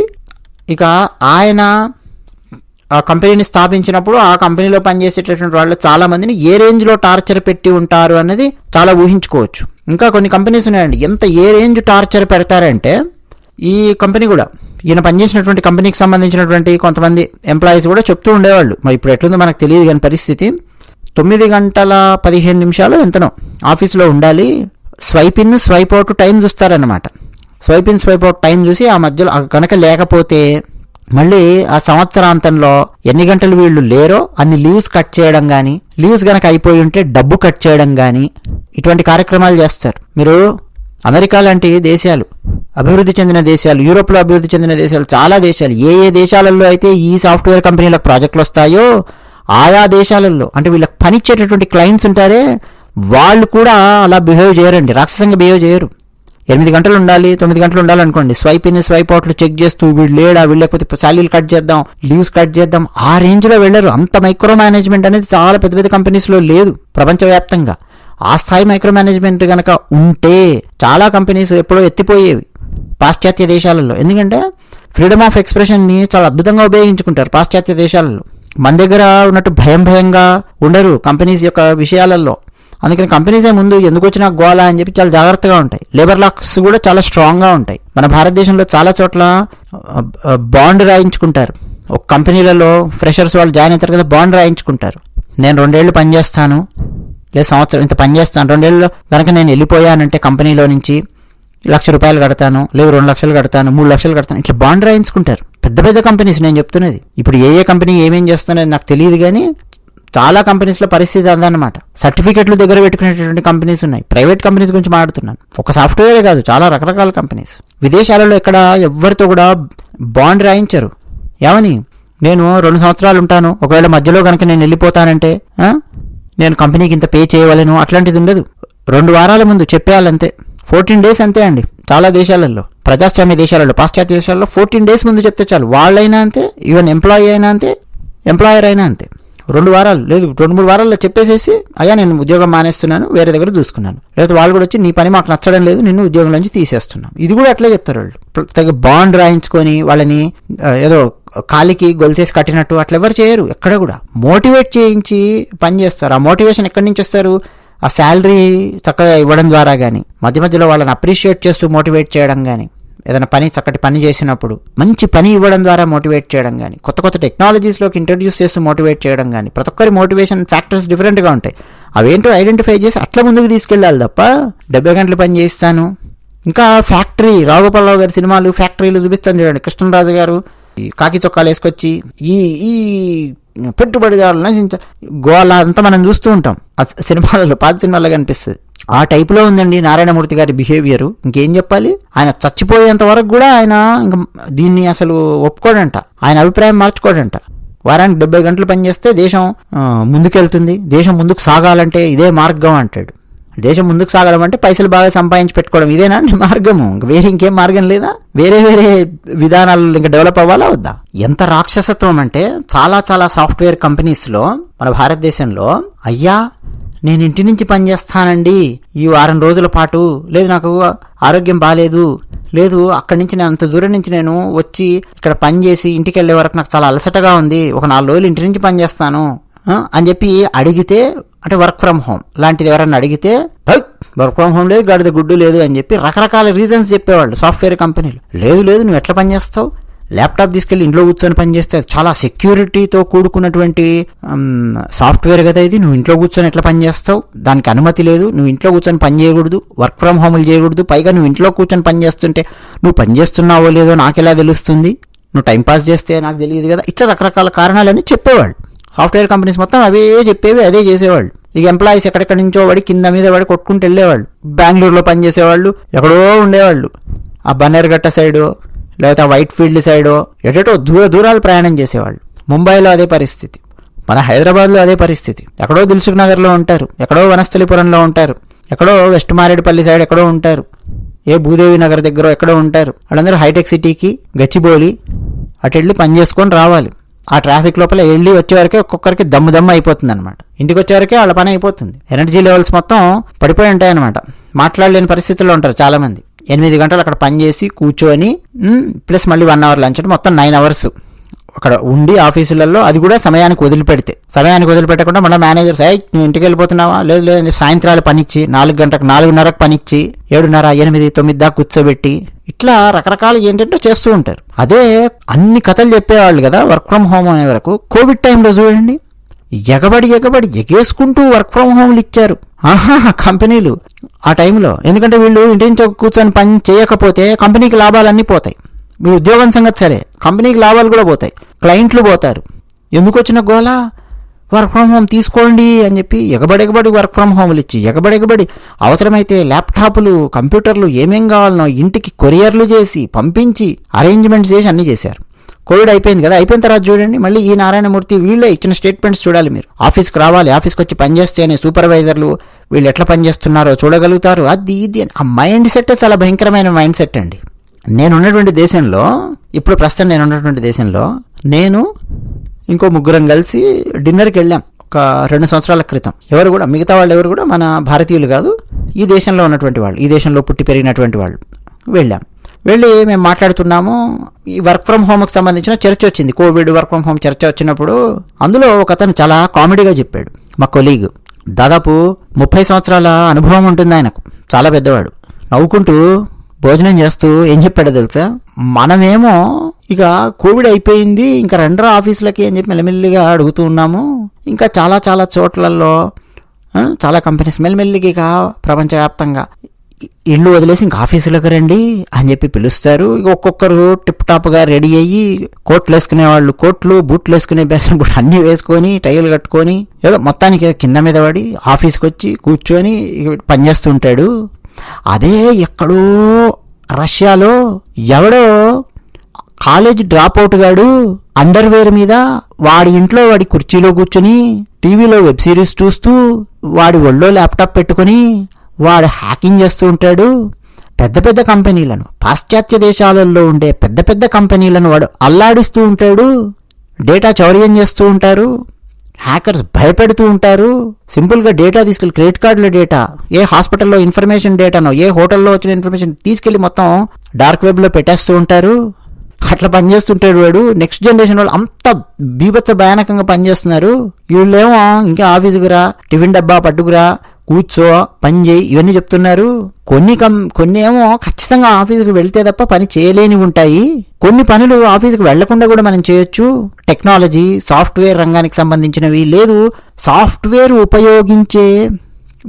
ఇక ఆయన ఆ కంపెనీని స్థాపించినప్పుడు ఆ కంపెనీలో పనిచేసేటటువంటి వాళ్ళు చాలా మందిని ఏ రేంజ్లో టార్చర్ పెట్టి ఉంటారు అన్నది చాలా ఊహించుకోవచ్చు. ఇంకా కొన్ని కంపెనీస్ ఉన్నాయండి, ఎంత ఏ రేంజ్ టార్చర్ పెడతారంటే, ఈ కంపెనీ కూడా ఈయన పనిచేసినటువంటి కంపెనీకి సంబంధించినటువంటి కొంతమంది ఎంప్లాయీస్ కూడా చెప్తూ ఉండేవాళ్ళు. మరి ఇప్పుడు ఎట్లుందో మనకు తెలియదు కానీ పరిస్థితి, 9 గంటల 15 నిమిషాలు ఎంతనో ఆఫీస్లో ఉండాలి. Swipe in swipe out time చూస్తారనమాట. Swipe in swipe out time చూసి ఆ మధ్యలో కనుక లేకపోతే మళ్ళీ ఆ సంవత్సరాంతంలో ఎన్ని గంటలు వీళ్ళు లేరో అన్ని లీవ్స్ కట్ చేయడం కానీ, లీవ్స్ కనుక అయిపోయి ఉంటే డబ్బు కట్ చేయడం కానీ, ఇటువంటి కార్యక్రమాలు చేస్తారు. మీరు అమెరికా లాంటి దేశాలు, అభివృద్ధి చెందిన దేశాలు, యూరోప్లో అభివృద్ధి చెందిన దేశాలు, చాలా దేశాలు, ఏ ఏ దేశాలలో అయితే ఈ సాఫ్ట్వేర్ కంపెనీలకు ప్రాజెక్టులు వస్తాయో ఆయా దేశాలలో, అంటే వీళ్ళకి పనిచ్చేటటువంటి క్లయింట్స్ ఉంటారే వాళ్ళు కూడా అలా బిహేవ్ చేయరండి, రాక్షసంగా బిహేవ్ చేయరు. 8 గంటలు ఉండాలి, 9 గంటలు ఉండాలనుకోండి, స్వైప్ ఇన్ స్వైప్ అవుట్లు చెక్ చేస్తూ వీళ్ళు లేడా, వీళ్ళు లేకపోతే శాలరీలు కట్ చేద్దాం, లీవ్స్ కట్ చేద్దాం, ఆ రేంజ్లో వెళ్ళరు. అంత మైక్రో మేనేజ్మెంట్ అనేది చాలా పెద్ద పెద్ద కంపెనీస్లో లేదు ప్రపంచవ్యాప్తంగా. ఆ స్థాయి మైక్రో మేనేజ్మెంట్ కనుక ఉంటే చాలా కంపెనీస్ ఎప్పుడో ఎత్తిపోయేవి పాశ్చాత్య దేశాలలో. ఎందుకంటే ఫ్రీడమ్ ఆఫ్ ఎక్స్ప్రెషన్ని చాలా అద్భుతంగా ఉపయోగించుకుంటారు పాశ్చాత్య దేశాలలో. మన దగ్గర ఉన్నట్టు భయంగా ఉండరు కంపెనీస్ యొక్క విషయాలలో. అందుకని కంపెనీసే ముందు ఎందుకు వచ్చినా గోలా అని చెప్పి చాలా జాగ్రత్తగా ఉంటాయి. లేబర్ లాక్స్ కూడా చాలా స్ట్రాంగ్గా ఉంటాయి. మన భారతదేశంలో చాలా చోట్ల బాండ్ రాయించుకుంటారు. ఒక కంపెనీలలో ఫ్రెషర్స్ వాళ్ళు జాయిన్ అవుతారు కదా, బాండ్ రాయించుకుంటారు. నేను 2 ఏళ్ళు పనిచేస్తాను, లేదా సంవత్సరం ఇంత పనిచేస్తాను, 2 ఏళ్ళు కనుక నేను వెళ్ళిపోయానంటే కంపెనీలో నుంచి ₹1,00,000 కడతాను, లేదు 2 లక్షలు కడతాను, 3 లక్షలు కడతాను, ఇట్లా బాండ్ రాయించుకుంటారు పెద్ద పెద్ద కంపెనీస్. నేను చెప్తున్నది ఇప్పుడు ఏ కంపెనీ ఏమేం చేస్తున్నది నాకు తెలియదు కానీ చాలా కంపెనీస్లో పరిస్థితి అదనమాట. సర్టిఫికెట్లు దగ్గర పెట్టుకునేటటువంటి కంపెనీస్ ఉన్నాయి. ప్రైవేట్ కంపెనీస్ గురించి మాట్లాడుతున్నాను. ఒక సాఫ్ట్వేరే కాదు, చాలా రకరకాల కంపెనీస్. విదేశాలలో ఎక్కడ ఎవరితో కూడా బాండ్ రాయించరు. ఏమని, నేను 2 సంవత్సరాలు ఉంటాను, ఒకవేళ మధ్యలో కనుక నేను వెళ్ళిపోతానంటే నేను కంపెనీకి ఇంత పే చేయవలను, అట్లాంటిది ఉండదు. 2 వారాల ముందు చెప్పేయాలంతే. 14 days అంతే అండి. చాలా దేశాలలో, ప్రజాస్వామ్య దేశాలలో, పాశ్చాత్య దేశాలలో 14 days ముందు చెప్తే చాలు. వాళ్ళైనా అంతే, ఈవెన్ ఎంప్లాయీ అయినా అంతే, ఎంప్లాయర్ అయినా అంతే. 2 వారాలు లేదు 2-3 వారాల్లో చెప్పేసేసి అయ్యా నేను ఉద్యోగం మానేస్తున్నాను, వేరే దగ్గర చూసుకున్నాను, లేదా వాళ్ళు కూడా వచ్చి నీ పని మాకు నచ్చడం లేదు, నిన్ను ఉద్యోగం నుంచి తీసేస్తున్నాం. ఇది కూడా అట్లే చెప్తారు వాళ్ళు. తగ్గ బాండ్ రాయించుకొని వాళ్ళని ఏదో కాలికి గొలిచేసి కట్టినట్టు అట్లా ఎవరు చేయరు. ఎక్కడ కూడా మోటివేట్ చేయించి పని చేస్తారు. ఆ మోటివేషన్ ఎక్కడి నుంచి వస్తారు? ఆ శాలరీ చక్కగా ఇవ్వడం ద్వారా కానీ, మధ్య మధ్యలో వాళ్ళని అప్రిషియేట్ చేస్తూ మోటివేట్ చేయడం కానీ, ఏదైనా చక్కటి పని చేసినప్పుడు మంచి పని ఇవ్వడం ద్వారా మోటివేట్ చేయడం కానీ, కొత్త కొత్త టెక్నాలజీస్లోకి ఇంట్రడ్యూస్ చేస్తూ మోటివేట్ చేయడం కానీ, ప్రతి ఒక్కరి మోటివేషన్ ఫ్యాక్టర్స్ డిఫరెంట్గా ఉంటాయి. అవేంటో ఐడెంటిఫై చేసి అట్లా ముందుకు తీసుకెళ్ళాలి తప్ప 70 గంటలు పని చేయిస్తాను. ఇంకా ఫ్యాక్టరీ, రావుగోపాలరావు గారి సినిమాలు ఫ్యాక్టరీలు చూపిస్తాను చూడండి. కృష్ణరాజు గారు కాకి చొక్కాలు వేసుకొచ్చి ఈ పెట్టుబడిదారులను గోలా అంతా మనం చూస్తూ ఉంటాం ఆ సినిమాలలో, పాత సినిమాల్లో కనిపిస్తుంది. ఆ టైపులో ఉందండి నారాయణమూర్తి గారి బిహేవియర్. ఇంకేం చెప్పాలి, ఆయన చచ్చిపోయేంత వరకు కూడా ఆయన ఇంకా దీన్ని అసలు ఒప్పుకోడంట, ఆయన అభిప్రాయం మార్చుకోడంట. వారానికి 70 గంటలు పనిచేస్తే దేశం ముందుకెళ్తుంది, దేశం ముందుకు సాగాలంటే ఇదే మార్గం అంటాడు. దేశం ముందుకు సాగడం అంటే పైసలు బాగా సంపాదించి పెట్టుకోవడం, ఇదేనా మార్గము? వేరే ఇంకేం మార్గం లేదా? వేరే విధానాలు ఇంకా డెవలప్ అవ్వాలా వద్దా? ఎంత రాక్షసత్వం అంటే చాలా చాలా సాఫ్ట్వేర్ కంపెనీస్లో మన భారతదేశంలో, అయ్యా నేను ఇంటి నుంచి పనిచేస్తానండి ఈ 1 వారం రోజుల పాటు, లేదు నాకు ఆరోగ్యం బాగాలేదు, లేదు అక్కడి నుంచి నేను అంత దూరం నుంచి నేను వచ్చి ఇక్కడ పని చేసి ఇంటికి వెళ్ళే వరకు నాకు చాలా అలసటగా ఉంది, ఒక 4 రోజులు ఇంటి నుంచి పనిచేస్తాను అని చెప్పి అడిగితే, అంటే వర్క్ ఫ్రమ్ హోమ్ లాంటిది ఎవరన్నా అడిగితే, వర్క్ ఫ్రమ్ హోమ్ లేదు, గడిద గుడ్డు లేదు అని చెప్పి రకరకాల రీజన్స్ చెప్పేవాళ్ళు సాఫ్ట్వేర్ కంపెనీలు. లేదు నువ్వు ఎట్లా పని చేస్తావు, ల్యాప్టాప్ తీసుకెళ్ళి ఇంట్లో కూర్చొని పనిచేస్తే అది చాలా సెక్యూరిటీతో కూడుకున్నటువంటి సాఫ్ట్వేర్ కదా ఇది, నువ్వు ఇంట్లో కూర్చొని ఎట్లా పనిచేస్తావు, దానికి అనుమతి లేదు, నువ్వు ఇంట్లో కూర్చొని పని చేయకూడదు, వర్క్ ఫ్రమ్ హోమ్లు చేయకూడదు, పైగా నువ్వు ఇంట్లో కూర్చొని పని చేస్తుంటే నువ్వు పని చేస్తున్నావో లేదో నాకెలా తెలుస్తుంది, నువ్వు టైంపాస్ చేస్తే నాకు తెలియదు కదా, ఇట్లా రకరకాల కారణాలని చెప్పేవాళ్ళు. సాఫ్ట్వేర్ కంపెనీస్ మొత్తం అవే చెప్పేవి, అదే చేసేవాళ్ళు. ఇక ఎంప్లాయీస్ ఎక్కడెక్కడి నుంచో వాడి కింద మీద వాడి కొట్టుకుంటూ వెళ్ళేవాళ్ళు. బెంగళూరులో పనిచేసేవాళ్ళు ఎక్కడో ఉండేవాళ్ళు, ఆ బన్నేరుగట్ట సైడు లేకపోతే ఆ వైట్ ఫీల్డ్ సైడో ఎటో దూరాలు ప్రయాణం చేసేవాళ్ళు. ముంబైలో అదే పరిస్థితి. మన హైదరాబాద్లో అదే పరిస్థితి. ఎక్కడో దిల్సుఖ్ నగర్లో ఉంటారు, ఎక్కడో వనస్థలిపురంలో ఉంటారు, ఎక్కడో వెస్ట్ మారేడుపల్లి సైడ్ ఎక్కడో ఉంటారు, ఏ భూదేవి నగర్ దగ్గర ఎక్కడో ఉంటారు. వాళ్ళందరూ హైటెక్ సిటీకి గచ్చిబౌలి అటు వెళ్ళి పని చేసుకొని రావాలి. ఆ ట్రాఫిక్ లోపల వెళ్ళి వచ్చేవరకే ఒక్కొక్కరికి దమ్ము అయిపోతుంది అనమాట. ఇంటికి వచ్చేవరకే వాళ్ళ పని అయిపోతుంది. ఎనర్జీ లెవెల్స్ మొత్తం పడిపోయి ఉంటాయి అనమాట. మాట్లాడలేని పరిస్థితుల్లో ఉంటారు చాలామంది. 8 గంటలు అక్కడ పని చేసి కూర్చొని ప్లస్ మళ్ళీ 1 అవర్ లంచ్ అంటే మొత్తం 9 అవర్స్ అక్కడ ఉండి ఆఫీసులలో, అది కూడా సమయానికి వదిలిపెట్టకుండా మళ్ళీ మేనేజర్స్ నువ్వు ఇంటికి వెళ్ళిపోతున్నావా, లేదు సాయంత్రాలు పనిచ్చి 4 గంటలకు 4:30కు పనిచ్చి 7:30, 8, 9 దాకా కూర్చోబెట్టి ఇట్లా రకరకాలు ఏంటంటే చేస్తూ ఉంటారు. అదే అన్ని కథలు చెప్పేవాళ్ళు కదా వర్క్ ఫ్రమ్ హోమ్ అనే వరకు. కోవిడ్ టైంలో చూడండి, ఎగబడి ఎగేసుకుంటూ వర్క్ ఫ్రమ్ హోమ్లు ఇచ్చారు కంపెనీలు ఆ టైంలో. ఎందుకంటే వీళ్ళు ఇంటి నుంచి కూర్చొని పని చేయకపోతే కంపెనీకి లాభాలన్నీ పోతాయి. మీ ఉద్యోగం సంగతి సరే, కంపెనీకి లాభాలు కూడా పోతాయి, క్లయింట్లు పోతారు. ఎందుకు వచ్చిన గోలా, వర్క్ ఫ్రమ్ హోమ్ తీసుకోండి అని చెప్పి ఎగబడి వర్క్ ఫ్రమ్ హోమ్లు ఇచ్చి ఎగబడి అవసరమైతే ల్యాప్టాప్లు, కంప్యూటర్లు ఏమేం కావాలనో ఇంటికి కొరియర్లు చేసి పంపించి అరేంజ్మెంట్స్ చేసి అన్నీ చేశారు. కోవిడ్ అయిపోయింది కదా, అయిపోయిన తర్వాత చూడండి మళ్ళీ ఈ నారాయణమూర్తి వీళ్ళే ఇచ్చిన స్టేట్మెంట్స్ చూడాలి మీరు. ఆఫీస్కి రావాలి, ఆఫీస్కి వచ్చి పనిచేస్తేనే సూపర్వైజర్లు వీళ్ళు ఎట్లా పనిచేస్తున్నారో చూడగలుగుతారు. అది ఇది ఆ మైండ్ సెట్ చాలా భయంకరమైన మైండ్ సెట్ అండి. నేనున్నటువంటి దేశంలో, ఇప్పుడు ప్రస్తుతం నేనున్నటువంటి దేశంలో నేను ఇంకో ముగ్గురం కలిసి డిన్నర్కి వెళ్ళాం ఒక 2 సంవత్సరాల క్రితం. ఎవరు కూడా, మిగతా వాళ్ళు ఎవరు కూడా మన భారతీయులు కాదు, ఈ దేశంలో ఉన్నటువంటి వాళ్ళు, ఈ దేశంలో పుట్టి పెరిగినటువంటి వాళ్ళు. వెళ్ళి మేము మాట్లాడుతున్నాము. ఈ వర్క్ ఫ్రమ్ హోమ్కి సంబంధించిన చర్చ వచ్చింది. కోవిడ్ వర్క్ ఫ్రమ్ హోమ్ చర్చ వచ్చినప్పుడు అందులో ఒక అతను చాలా కామెడీగా చెప్పాడు. మా కొలీగ్, దాదాపు 30 సంవత్సరాల అనుభవం ఉంటుంది ఆయనకు, చాలా పెద్దవాడు. నవ్వుకుంటూ భోజనం చేస్తూ ఏం చెప్పాడో తెలుసా, మనమేమో ఇక కోవిడ్ అయిపోయింది ఇంకా రెండరా ఆఫీసులకి అని చెప్పి మెల్లమెల్లిగా అడుగుతూ ఉన్నాము. ఇంకా చాలా చాలా చోట్లలో చాలా కంపెనీస్ మెల్లమెల్లిగా ఇక ప్రపంచవ్యాప్తంగా ఇళ్ళు వదిలేసి ఇంకా ఆఫీసులకు రండి అని చెప్పి పిలుస్తారు. ఇక ఒక్కొక్కరు టిప్ టాప్గా రెడీ అయ్యి, కోట్లు వేసుకునే వాళ్ళు కోట్లు, బూట్లు వేసుకునే బూట్లు అన్నీ వేసుకొని, టైలు కట్టుకొని ఏదో మొత్తానికి కింద మీద పడి ఆఫీస్కి వచ్చి కూర్చొని పనిచేస్తూ ఉంటాడు. అదే ఎక్కడో రష్యాలో ఎవడో కాలేజ్ డ్రాప్ అవుట్ గాడు అండర్వేర్ మీద వాడి ఇంట్లో వాడి కుర్చీలో కూర్చొని టీవీలో వెబ్ సిరీస్ చూస్తూ వాడి ఒళ్ళో ల్యాప్టాప్ పెట్టుకుని వాడు హ్యాకింగ్ చేస్తూ ఉంటాడు. పెద్ద పెద్ద కంపెనీలను, పాశ్చాత్య దేశాలలో ఉండే పెద్ద పెద్ద కంపెనీలను వాడు అల్లాడిస్తూ ఉంటాడు. డేటా చౌర్యం చేస్తూ ఉంటారు, హ్యాకర్స్ భయపెడుతూ ఉంటారు. సింపుల్గా డేటా తీసుకెళ్ళి, క్రెడిట్ కార్డుల డేటా, ఏ హాస్పిటల్లో ఇన్ఫర్మేషన్ డేటానో, ఏ హోటల్లో వచ్చిన ఇన్ఫర్మేషన్ తీసుకెళ్ళి మొత్తం డార్క్ వెబ్లో పెట్టేస్తూ ఉంటారు. అట్లా పనిచేస్తుంటాడు వాడు. నెక్స్ట్ జనరేషన్ వాళ్ళు అంత బీభత్స భయానకంగా పనిచేస్తున్నారు. వీళ్ళేమో ఇంకా ఆఫీసుకు రా, టిఫిన్ డబ్బా పట్టుకురా, కూర్చో, పని చేయి, ఇవన్నీ చెప్తున్నారు. కొన్ని ఏమో ఖచ్చితంగా ఆఫీసుకు వెళ్తే తప్ప పని చేయలేని ఉంటాయి. కొన్ని పనులు ఆఫీసుకు వెళ్లకుండా కూడా మనం చేయొచ్చు. టెక్నాలజీ, సాఫ్ట్వేర్ రంగానికి సంబంధించినవి, లేదు సాఫ్ట్వేర్ ఉపయోగించే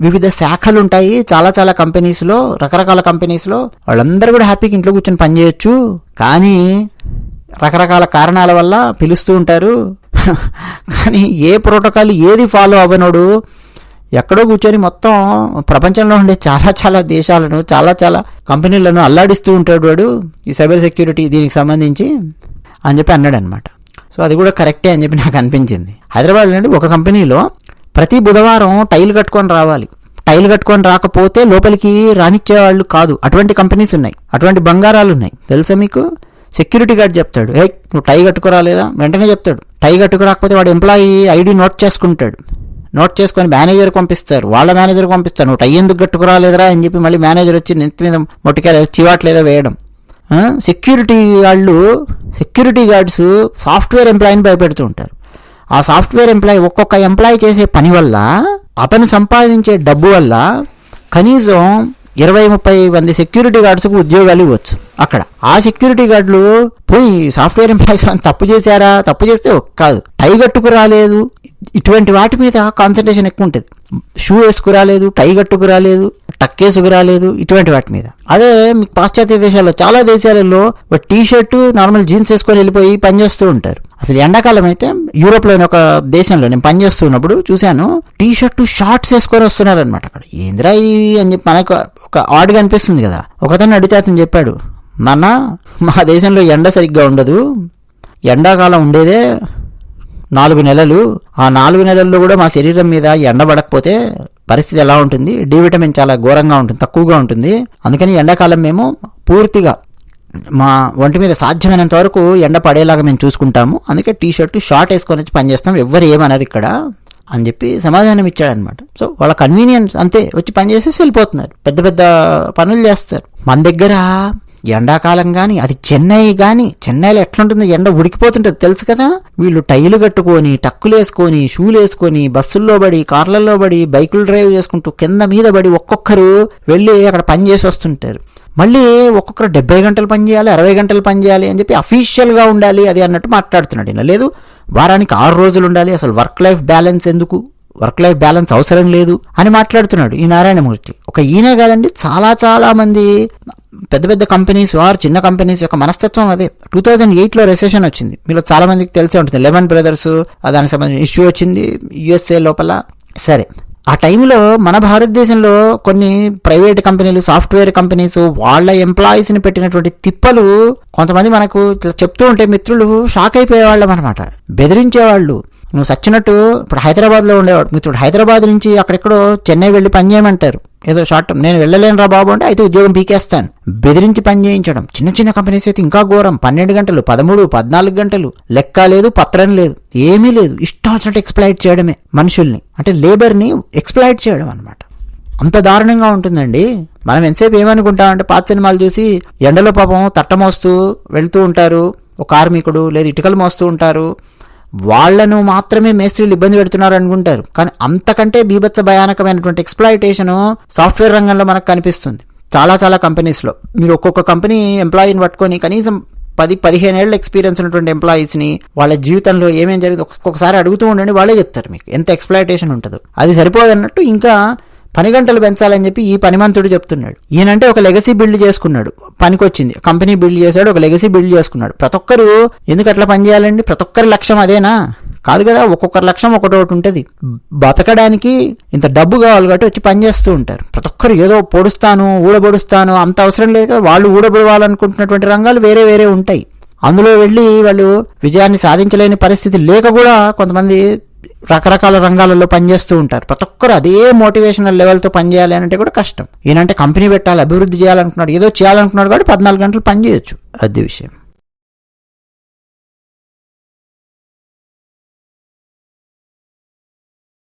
వివిధ శాఖలు ఉంటాయి చాలా చాలా కంపెనీస్లో, రకరకాల కంపెనీస్లో. వాళ్ళందరూ కూడా హ్యాపీగా ఇంట్లో కూర్చొని పని చేయొచ్చు. కానీ రకరకాల కారణాల వల్ల పిలుస్తూ ఉంటారు. కానీ ఏ ప్రోటోకాల్ ఏది ఫాలో అవ్వనోడు ఎక్కడో కూర్చొని మొత్తం ప్రపంచంలో ఉండే చాలా చాలా దేశాలను, చాలా చాలా కంపెనీలను అల్లాడిస్తూ ఉంటాడు వాడు, ఈ సైబర్ సెక్యూరిటీ దీనికి సంబంధించి అని చెప్పి అన్నాడు అనమాట. సో అది కూడా కరెక్టే అని చెప్పి నాకు అనిపించింది. హైదరాబాద్ నుండి ఒక కంపెనీలో ప్రతి బుధవారం టైల్ కట్టుకొని రావాలి. టైల్ కట్టుకొని రాకపోతే లోపలికి రానిచ్చేవాళ్ళు కాదు. అటువంటి కంపెనీస్ ఉన్నాయి, అటువంటి బంగారాలు ఉన్నాయి తెలుసా మీకు. సెక్యూరిటీ గార్డ్ చెప్తాడు, నువ్వు టై కట్టుకురాలేదా, వెంటనే చెప్తాడు. టై కట్టుకురాకపోతే వాడు ఎంప్లాయీ ఐడి నోట్ చేసుకుంటాడు. నోట్ చేసుకొని మేనేజర్కి పంపిస్తారు, వాళ్ళ మేనేజర్కి పంపిస్తారు. నువ్వు టై ఎందుకు కట్టుకురాలేదురా అని చెప్పి మళ్ళీ మేనేజర్ వచ్చి నెత్తి మీద మొట్టికాయ చివాట్లేదో వేయడం. సెక్యూరిటీ గార్డ్స్ సాఫ్ట్వేర్ ఎంప్లాయీని భయపెడుతూ ఉంటారు. ఆ సాఫ్ట్వేర్ ఎంప్లాయీ, ఒక్కొక్క ఎంప్లాయీ చేసే పని వల్ల, అతను సంపాదించే డబ్బు వల్ల కనీసం 20-30 మంది సెక్యూరిటీ గార్డ్స్కు ఉద్యోగాలు ఇవ్వచ్చు అక్కడ. ఆ సెక్యూరిటీ గార్డులు పోయి సాఫ్ట్వేర్ ఎంప్లాయీస్ తప్పు చేశారా, తప్పు చేస్తే కాదు, టై కట్టుకురాలేదు, ఇటువంటి వాటి మీద కాన్సన్ట్రేషన్ ఎక్కువ ఉంటుంది. షూ వేసుకురాలేదు, టై కట్టుకురాలేదు, టక్ వేసుకురాలేదు, ఇటువంటి వాటి మీద. అదే మీకు పాశ్చాత్య దేశాల్లో, చాలా దేశాలలో టీ షర్టు, నార్మల్ జీన్స్ వేసుకొని వెళ్ళిపోయి పనిచేస్తూ ఉంటారు. అసలు ఎండాకాలం అయితే యూరోప్లోని ఒక దేశంలో నేను పనిచేస్తున్నప్పుడు చూశాను, టీ షర్టు షార్ట్స్ వేసుకొని వస్తున్నారు అనమాట. అక్కడ ఏంద్రా ఇది అని చెప్పి మనకు ఒక ఆడ్గా అనిపిస్తుంది కదా. ఒకతను అడిగితే అతను చెప్పాడు, నాన్న మా దేశంలో ఎండ సరిగ్గా ఉండదు, ఎండాకాలం ఉండేదే 4 నెలలు. ఆ 4 నెలల్లో కూడా మా శరీరం మీద ఎండబడకపోతే పరిస్థితి ఎలా ఉంటుంది? డి విటమిన్ చాలా ఘోరంగా ఉంటుంది, తక్కువగా ఉంటుంది. అందుకని ఎండాకాలం మేము పూర్తిగా మా ఒంటి మీద సాధ్యమైనంత వరకు ఎండ పడేలాగా మేము చూసుకుంటాము. అందుకే టీ-షర్ట్ షార్ట్ వేసుకొని వచ్చి పనిచేస్తాం, ఎవ్వరు ఏమన్నారు ఇక్కడ అని చెప్పి సమాధానం ఇచ్చాడనమాట. సో వాళ్ళ కన్వీనియన్స్ అంతే, వచ్చి పని చేసేసి వెళ్ళిపోతున్నారు, పెద్ద పెద్ద పనులు చేస్తారు. మన దగ్గర ఎండాకాలం కానీ, అది చెన్నై కానీ, చెన్నైలో ఎట్లుంటుంది, ఎండ ఉడికిపోతుంటుంది తెలుసు కదా. వీళ్ళు టైలు కట్టుకొని, టక్కులు వేసుకొని, షూలు వేసుకొని, బస్సుల్లో పడి, కార్లలో పడి, బైకులు డ్రైవ్ చేసుకుంటూ కింద మీద పడి ఒక్కొక్కరు వెళ్ళి అక్కడ పని చేసి వస్తుంటారు. మళ్ళీ ఒక్కొక్కరు 70 గంటలు పని చేయాలి, 60 గంటలు పని చేయాలి అని చెప్పి అఫీషియల్గా ఉండాలి అది అన్నట్టు మాట్లాడుతున్నాడు. ఇలా లేదు, వారానికి 6 రోజులు ఉండాలి, అసలు వర్క్ లైఫ్ బ్యాలెన్స్ ఎందుకు, వర్క్ లైఫ్ బ్యాలెన్స్ అవసరం లేదు అని మాట్లాడుతున్నాడు ఈ నారాయణమూర్తి. ఒక ఈయనే కాదండి, చాలా చాలా మంది పెద్ద పెద్ద కంపెనీస్ ఆర్ చిన్న కంపెనీస్ యొక్క మనస్తత్వం అదే. 2008లో రెసెషన్ వచ్చింది, మీలో చాలా మందికి తెలిసే ఉంటుంది. లెమన్ బ్రదర్స్ దానికి సంబంధించిన ఇష్యూ వచ్చింది USA లోపల. సరే, ఆ టైంలో మన భారతదేశంలో కొన్ని ప్రైవేట్ కంపెనీలు, సాఫ్ట్వేర్ కంపెనీస్ వాళ్ళ ఎంప్లాయీస్ని పెట్టినటువంటి తిప్పలు కొంతమంది మనకు చెప్తూ ఉంటే మిత్రులు షాక్ అయిపోయేవాళ్ళం అనమాట, బెదిరించేవాళ్ళు. నువ్వు సచ్చినట్టు ఇప్పుడు హైదరాబాద్లో ఉండేవాడు మిత్రుడు, హైదరాబాద్ నుంచి అక్కడెక్కడో చెన్నై వెళ్ళి పని చేయమంటారు, ఏదో షార్ట్ నేను వెళ్ళలేను రా బాబు అంటే అయితే ఉద్యోగం పీకేస్తాను, బెదిరించి పని చేయించడం. చిన్న చిన్న కంపెనీస్ అయితే ఇంకా ఘోరం, 12 గంటలు 13, 14 గంటలు, లెక్క లేదు, పత్రం లేదు, ఏమీ లేదు, ఇష్టం వచ్చినట్టు ఎక్స్ప్లాయిట్ చేయడమే మనుషుల్ని, అంటే లేబర్ని ఎక్స్ప్లాయిట్ చేయడం అనమాట. అంత దారుణంగా ఉంటుందండి. మనం ఎంతసేపు ఏమనుకుంటామంటే పాత సినిమాలు చూసి ఎండలో పాపం తట్ట మోస్తూ వెళ్తూ ఉంటారు ఒక కార్మికుడు, లేదు ఇటుకలు మోస్తూ ఉంటారు, వాళ్లను మాత్రమే మేస్త్రీలు ఇబ్బంది పెడుతున్నారు అనుకుంటారు. కానీ అంతకంటే బీభత్స భయానకమైనటువంటి ఎక్స్ప్లాయిటేషన్ సాఫ్ట్వేర్ రంగంలో మనకు కనిపిస్తుంది చాలా చాలా కంపెనీస్లో. మీరు ఒక్కొక్క కంపెనీ ఎంప్లాయీని పట్టుకొని కనీసం 10-15 ఏళ్ళ ఎక్స్పీరియన్స్ ఉన్నటువంటి ఎంప్లాయీస్ని వాళ్ళ జీవితంలో ఏమేం జరిగింది ఒక్కొక్కసారి అడుగుతూ ఉండండి, వాళ్ళే చెప్తారు మీకు ఎంత ఎక్స్ప్లాయిటేషన్ ఉంటుందో. అది సరిపోదన్నట్టు ఇంకా పని గంటలు పెంచాలని చెప్పి ఈ పనిమంతుడు చెప్తున్నాడు. ఈయనంటే ఒక లెగసీ బిల్డ్ చేసుకున్నాడు, పనికొచ్చింది, కంపెనీ బిల్డ్ చేశాడు, ఒక లెగసీ బిల్డ్ చేసుకున్నాడు. ప్రతి ఒక్కరు ఎందుకు అట్లా పని చేయాలండి? ప్రతి ఒక్కరి లక్ష్యం అదేనా? కాదు కదా, ఒక్కొక్కరి లక్ష్యం ఒకటి ఉంటుంది. బతకడానికి ఇంత డబ్బు కావాలి కాబట్టి వచ్చి పని చేస్తూ ఉంటారు. ప్రతి ఒక్కరు ఏదో ఊడబొడుస్తాను అంత అవసరం లేదు కదా. వాళ్ళు ఊడబొడవాలనుకుంటున్నటువంటి రంగాలు వేరే వేరే ఉంటాయి. అందులో వెళ్ళి వాళ్ళు విజయాన్ని సాధించలేని పరిస్థితి లేక కూడా కొంతమంది రకరకాల రంగాలలో పనిచేస్తూ ఉంటారు. ప్రతి ఒక్కరు అదే మోటివేషనల్ లెవెల్తో పనిచేయాలి అంటే కూడా కష్టం. ఈయనంటే కంపెనీ పెట్టాలి, అభివృద్ధి చేయాలనుకున్నాడు, ఏదో చేయాలనుకున్నాడు కాబట్టి 14 గంటలు పని చేయొచ్చు. అది విషయం.